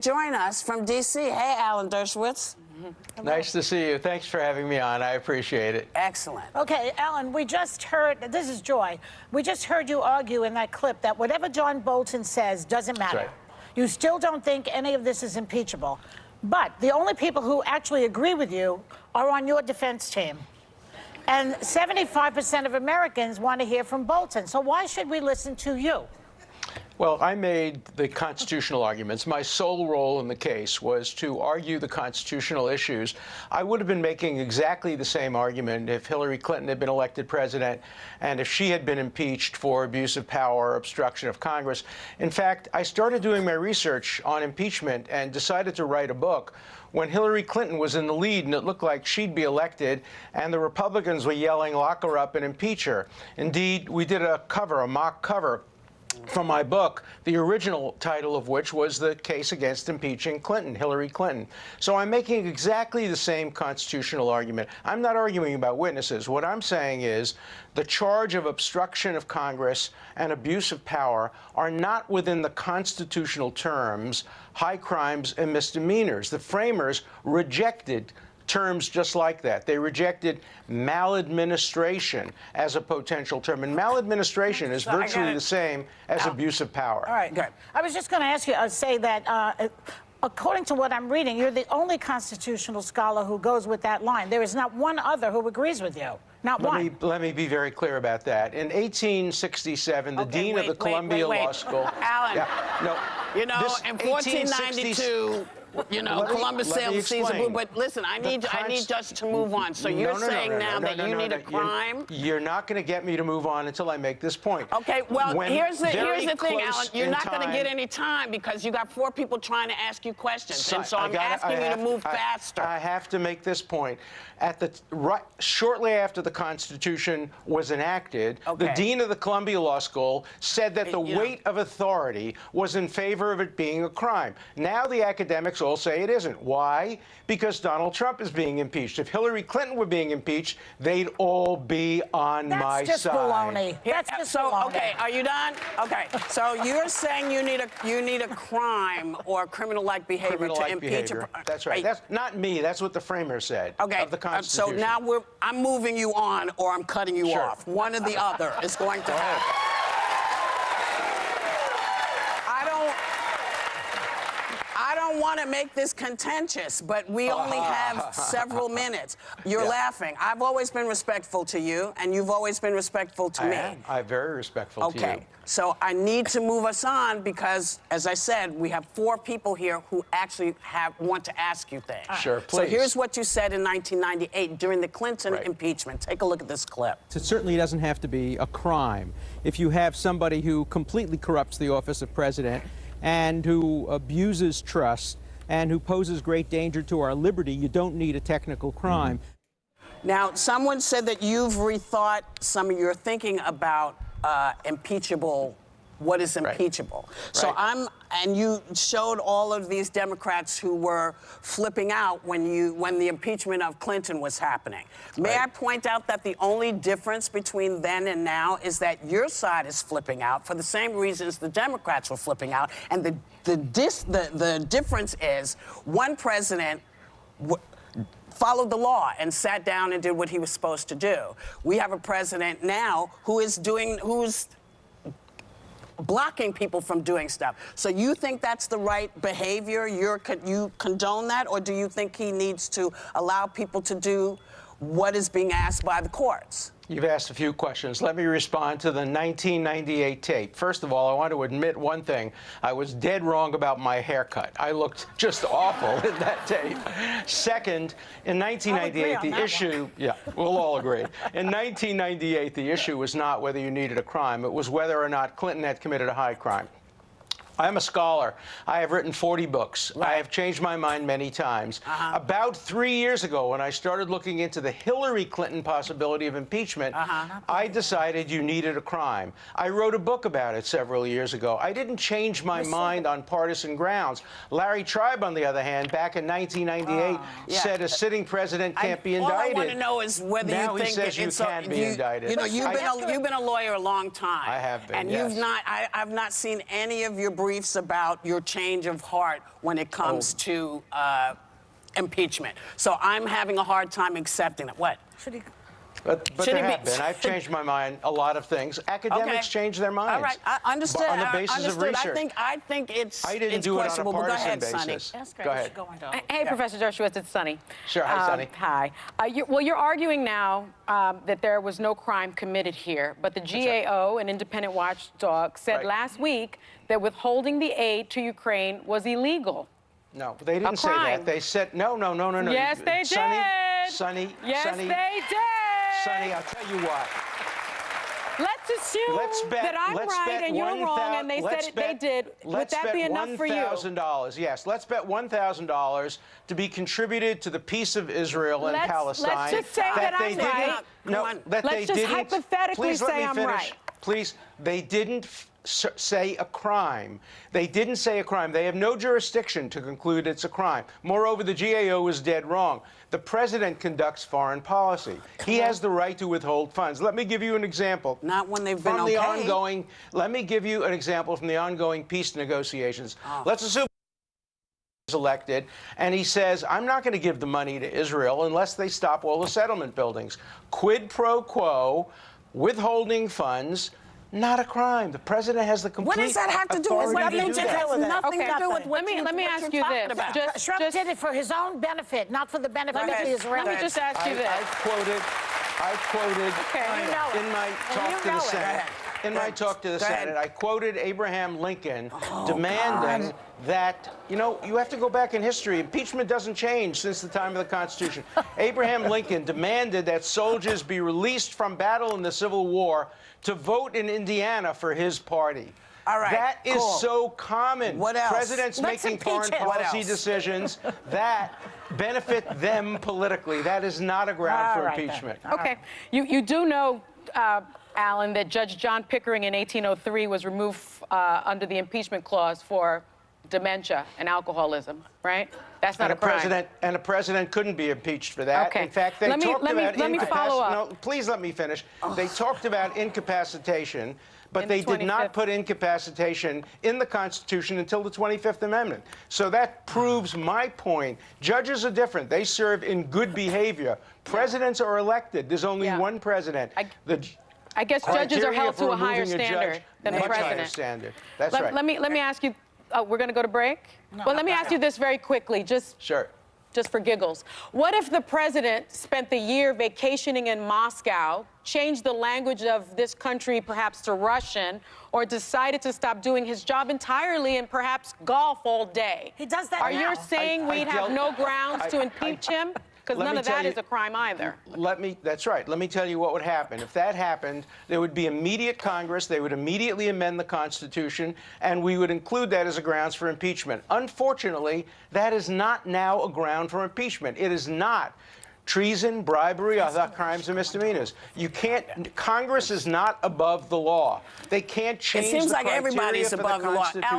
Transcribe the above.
Join us from D.C. Hey, Alan Dershowitz. Nice to see you. Thanks for having me on. I appreciate it. Excellent. Okay, Alan, we just heard, this is Joy, we just heard you argue in that clip that whatever John Bolton says doesn't matter. That's right. You still don't think any of this is impeachable. But the only people who actually agree with you are on your defense team. And 75% of Americans want to hear from Bolton. So why should we listen to you? Well, I made the constitutional arguments. My sole role in the case was to argue the constitutional issues. I would have been making exactly the same argument if Hillary Clinton had been elected president and if she had been impeached for abuse of power or obstruction of Congress. In fact, I started doing my research on impeachment and decided to write a book when Hillary Clinton was in the lead and it looked like she'd be elected and the Republicans were yelling, lock her up and impeach her. Indeed, we did a mock cover from my book, the original title of which was The Case Against Impeaching Clinton, Hillary Clinton. So I'm making exactly the same constitutional argument. I'm not arguing about witnesses. What I'm saying is the charge of obstruction of Congress and abuse of power are not within the constitutional terms, high crimes and misdemeanors. The framers rejected terms just like that. They rejected maladministration as a potential term. And maladministration is virtually the same as abuse of power. All right, good. I was just going to ask you, say that according to what I'm reading, you're the only constitutional scholar who goes with that line. There is not one other who agrees with you. Not one. Let me be very clear about that. In 1867, the dean of the Columbia Law School... Alan, no, you know, in 1492... You know, Columbus sailed the seas of blue. But listen, I need us to move on. So you're saying now that you need a crime? You're not going to get me to move on until I make this point. Okay, well, here's the thing, Alan. You're not going to get any time because you got 4 people trying to ask you questions. And so I'm asking you to move faster. I have to make this point. Shortly after the Constitution was enacted, the dean of the Columbia Law School said that the weight of authority was in favor of it being a crime. Now the academics all say it isn't. Why? Because Donald Trump is being impeached. If Hillary Clinton were being impeached, they'd all be on my side. That's just baloney. That's just baloney. Okay, are you done? Okay, so you're saying you need a crime or criminal-like behavior to impeach a... That's right. That's not me. That's what the framers said of the Constitution. So now I'm moving you on or I'm cutting you off. One or the other is going to happen. I don't want to make this contentious, but we only have several minutes. You're laughing. I've always been respectful to you, and you've always been respectful to me. I'm very respectful to you. Okay, so I need to move us on because, as I said, we have 4 people here who actually want to ask you things. Sure, please. So here's what you said in 1998 during the Clinton impeachment. Take a look at this clip. It certainly doesn't have to be a crime. If you have somebody who completely corrupts the office of president and who abuses trust and who poses great danger to our liberty, you don't need a technical crime. Now, someone said that you've rethought some of your thinking about impeachable. What is impeachable? Right. So and you showed all of these Democrats who were flipping out when the impeachment of Clinton was happening. May I point out that the only difference between then and now is that your side is flipping out for the same reasons the Democrats were flipping out, and the difference is one president followed the law and sat down and did what he was supposed to do. We have a president now who's blocking people from doing stuff. So you think that's the right behavior? You condone that? Or do you think he needs to allow people to do what is being asked by the courts? You've asked a few questions. Let me respond to the 1998 tape. First of all, I want to admit one thing. I was dead wrong about my haircut. I looked just awful in that tape. Second, in 1998, the issue... Yeah, we'll all agree. In 1998, the issue was not whether you needed a crime. It was whether or not Clinton had committed a high crime. I'm a scholar. I have written 40 books. I have changed my mind many times. About 3 years ago, when I started looking into the Hillary Clinton possibility of impeachment, I decided you needed a crime. I wrote a book about it several years ago. I didn't change my mind on partisan grounds. Larry Tribe, on the other hand, back in 1998, said a sitting president can't be indicted. All I want to know is whether now you think he says you can be indicted. You know, you've been a lawyer a long time. I have been, and yes. I've not seen any of your briefs briefs about your change of heart when it comes to impeachment. So I'm having a hard time accepting it. What? Should he? But Should there he have be- been. I've changed my mind a lot of things. Academics change their minds. All right, I understood. On the basis understood. of research. I think it's I didn't it's do it on a questionable. But go partisan ahead, Sonny. basis. That's great. Go You ahead. should go into. Hey, Professor Dershowitz, it's Sonny. Sure, hi, Sonny. Hi. You're arguing now that there was no crime committed here, but the GAO, an independent watchdog, said last week that withholding the aid to Ukraine was illegal. No, they didn't say crime. that. They said, no. Yes, they Sonny, did. Sonny, Yes, Sonny, they did. Sonny, I'll tell you what. Let's assume that I'm right and you're wrong, and they said they did. Would that be enough for you? $1,000. Yes, let's bet $1,000 to be contributed to the peace of Israel and Palestine. Let's just say that I'm right. Let's just hypothetically say I'm right. Please, they didn't say a crime. They didn't say a crime. They have no jurisdiction to conclude it's a crime. Moreover, the GAO is dead wrong. The president conducts foreign policy. He has the right to withhold funds. Let me give you an example. Not when they've been From the okay. ongoing, let me give you an example from the ongoing peace negotiations. Let's assume he's elected, and he says, I'm not going to give the money to Israel unless they stop all the settlement buildings. Quid pro quo, withholding funds, not a crime. The president has the complete What does that have to do with authority nothing to to do that. do with nothing to do with what Let me ask you this. Trump did it for his own benefit, not for the benefit of the Israelis. Let me just ask you this. I quoted You know in my talk to the Senate. In my talk to the Senate, I quoted Abraham Lincoln demanding that, you have to go back in history. Impeachment doesn't change since the time of the Constitution. Abraham Lincoln demanded that soldiers be released from battle in the Civil War to vote in Indiana for his party. All right, that is cool. so common. What else? Presidents Let's making impeach foreign him. What policy else? decisions that benefit them politically. That is not a ground for All right, then. impeachment. Okay. You do know, Alan, that Judge John Pickering in 1803 was removed under the impeachment clause for dementia and alcoholism, right? That's not a crime. And a president couldn't be impeached for that. Okay. In fact, they talked about let me follow up. No, please let me finish. They talked about incapacitation, but In they the did not 25th. put incapacitation in the Constitution until the 25th Amendment. So that proves my point. Judges are different. They serve in good behavior. Presidents are elected. There's only one president. I guess judges are criteria held for to a higher removing a standard judge, than the much higher president. standard. That's right. Let me ask you. We're going to go to break. Well, let me ask you this very quickly, just for giggles. What if the president spent the year vacationing in Moscow, changed the language of this country perhaps to Russian, or decided to stop doing his job entirely and perhaps golf all day? He does that Are now. you saying we'd have no grounds to impeach him? Because none of that is a crime either. That's right. Let me tell you what would happen. If that happened, there would be immediate Congress. They would immediately amend the Constitution, and we would include that as a grounds for impeachment. Unfortunately, that is not now a ground for impeachment. It is not. Treason, bribery, other crimes and misdemeanors. You can't. Congress is not above the law. They can't change It seems the like criteria everybody's for above the law. Constitution.